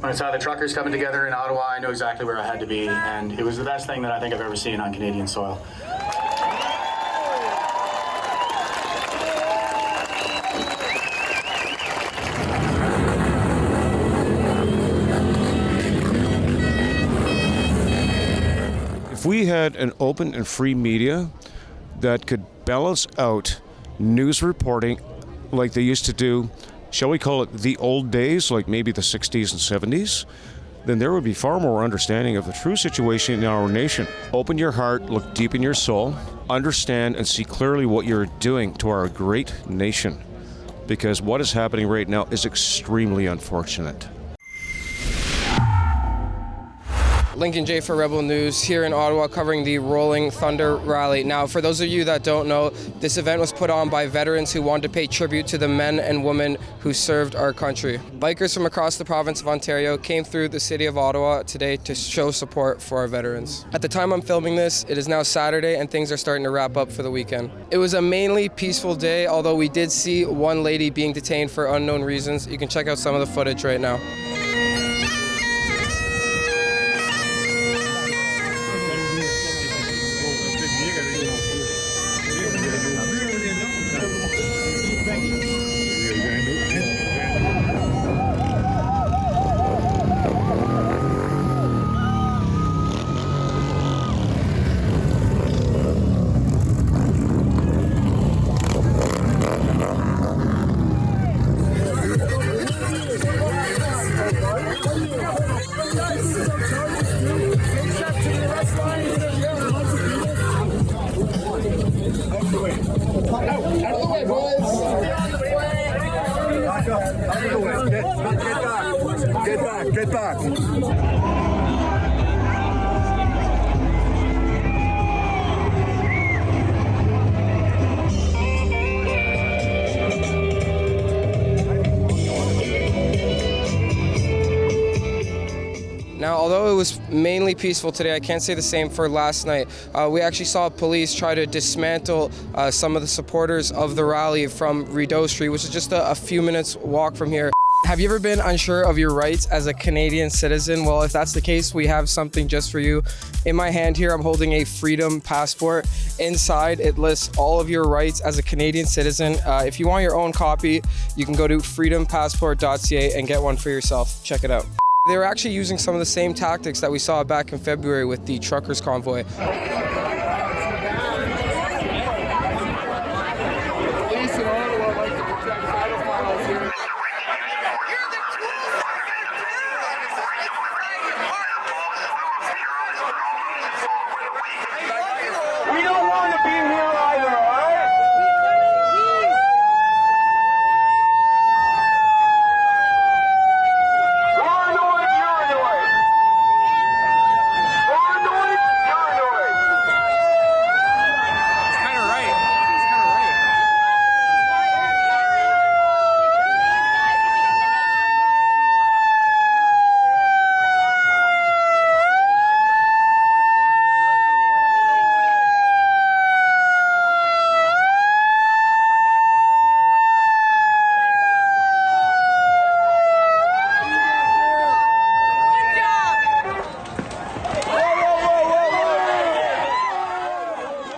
when I saw the truckers coming together in Ottawa, I knew exactly where I had to be, and it was the best thing that I think I've ever seen on Canadian soil. If we had an open and free media that could balance out news reporting like they used to do, shall we call it the old days, like maybe the 60s and 70s, then there would be far more understanding of the true situation in our nation. Open your heart, look deep in your soul, understand and see clearly what you're doing to our great nation, because what is happening right now is extremely unfortunate. Lincoln J for Rebel News here in Ottawa covering the Rolling Thunder Rally. Now, for those of you that don't know, this event was put on by veterans who wanted to pay tribute to the men and women who served our country. Bikers from across the province of Ontario came through the city of Ottawa today to show support for our veterans. At the time I'm filming this, it is now Saturday and things are starting to wrap up for the weekend. It was a mainly peaceful day, although we did see one lady being detained for unknown reasons. You can check out some of the footage right now. Get back. Now, although it was mainly peaceful today, I can't say the same for last night. We actually saw police try to dismantle some of the supporters of the rally from Rideau Street, which is just a few minutes walk from here. Have you ever been unsure of your rights as a Canadian citizen? Well, if that's the case, we have something just for you. In my hand here, I'm holding a freedom passport. Inside, it lists all of your rights as a Canadian citizen. If you want your own copy, you can go to freedompassport.ca and get one for yourself. Check it out. They were actually using some of the same tactics that we saw back in February with the truckers convoy. We don't want to be here either, all right? We're annoyed, you're annoyed. We're annoyed, you're annoyed. It's kind of right. It's kind of right.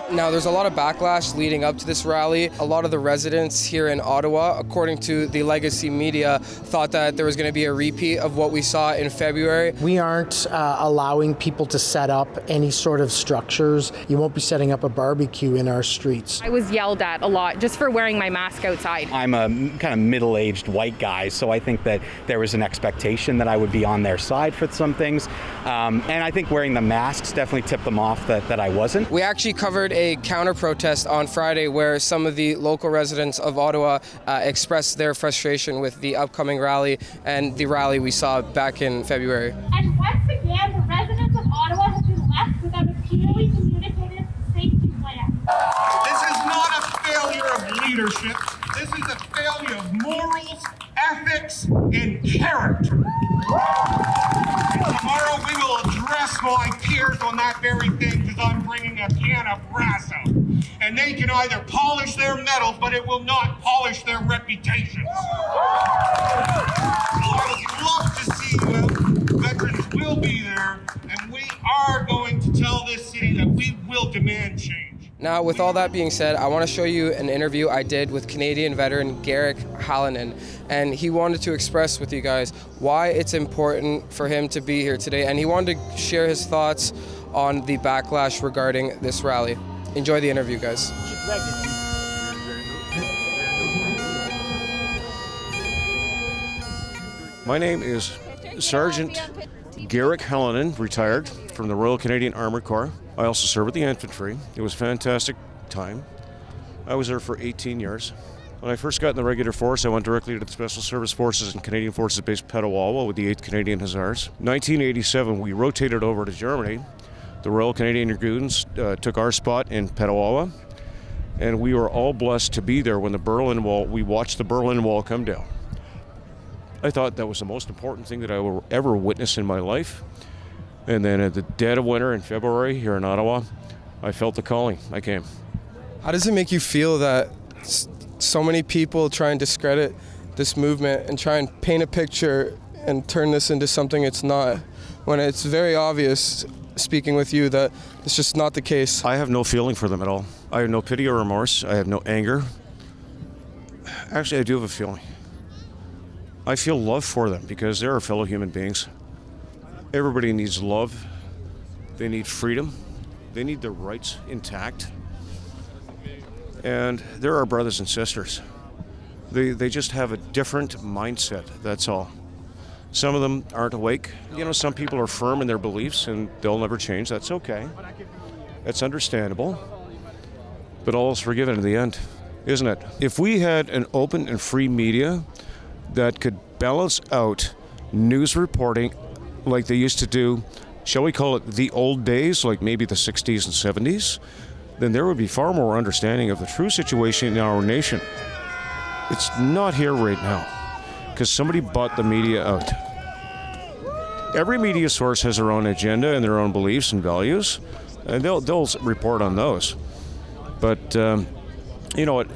Now, there's a lot of backlash leading up to this rally. A lot of the residents here in Ottawa, according to the legacy media, thought that there was going to be a repeat of what we saw in February. We aren't allowing people to set up any sort of structures. You won't be setting up a barbecue in our streets. I was yelled at a lot just for wearing my mask outside. I'm a kind of middle-aged white guy, so I think that there was an expectation that I would be on their side for some things. And I think wearing the masks definitely tipped them off that I wasn't. We actually covered a counter-protest on Friday where some of the local residents of Ottawa expressed their frustration with the upcoming rally and the rally we saw back in February. And once again, the residents of Ottawa have been left without a clearly communicated safety plan. This is not a failure of leadership. This is a failure of morals, ethics, and character. Tomorrow we will address my peers on that very thing because I'm bringing a can of brass out. And they can either polish their medals, but it will not polish their reputations. So I would love to this city that we will demand change. Now, with all that being said, I want to show you an interview I did with Canadian veteran Garrick Halinen, and he wanted to express with you guys why it's important for him to be here today, and he wanted to share his thoughts on the backlash regarding this rally. Enjoy the interview, guys. My name is Sergeant Garrick Halinen, retired from the Royal Canadian Armoured Corps. I also served with the infantry. It was a fantastic time. I was there for 18 years. When I first got in the regular force, I went directly to the Special Service Forces and Canadian Forces based Ottawa with the 8th Canadian Hussars. 1987, we rotated over to Germany. The Royal Canadian Dragoons took our spot in Ottawa, and we were all blessed to be there when we watched the Berlin Wall come down. I thought that was the most important thing that I will ever witness in my life. And then at the dead of winter in February here in Ottawa, I felt the calling. I came. How does it make you feel that so many people try and discredit this movement and try and paint a picture and turn this into something it's not, when it's very obvious, speaking with you, that it's just not the case? I have no feeling for them at all. I have no pity or remorse. I have no anger. Actually, I do have a feeling. I feel love for them because they're our fellow human beings. Everybody needs love. They need freedom. They need their rights intact. And they're our brothers and sisters. They just have a different mindset, that's all. Some of them aren't awake. You know, some people are firm in their beliefs and they'll never change. That's okay. That's understandable. But all is forgiven in the end, isn't it? If we had an open and free media that could balance out news reporting like they used to do, shall we call it the old days, like maybe the 60s and 70s, then there would be far more understanding of the true situation in our nation. It's not here right now because somebody bought the media out. Every media source has their own agenda and their own beliefs and values, and they'll report on those. But you know what?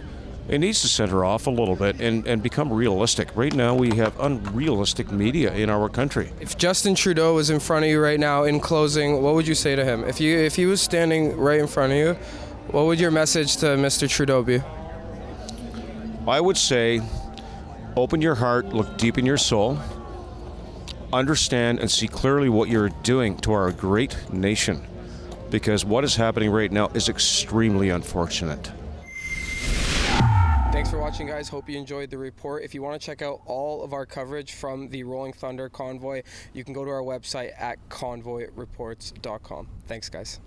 It needs to center off a little bit and become realistic. Right now, we have unrealistic media in our country. If Justin Trudeau was in front of you right now, in closing, what would you say to him? If he was standing right in front of you, what would your message to Mr. Trudeau be? I would say, open your heart, look deep in your soul, understand and see clearly what you're doing to our great nation, because what is happening right now is extremely unfortunate. Thanks for watching, guys. Hope you enjoyed the report. If you want to check out all of our coverage from the Rolling Thunder convoy, you can go to our website at convoyreports.com. Thanks, guys.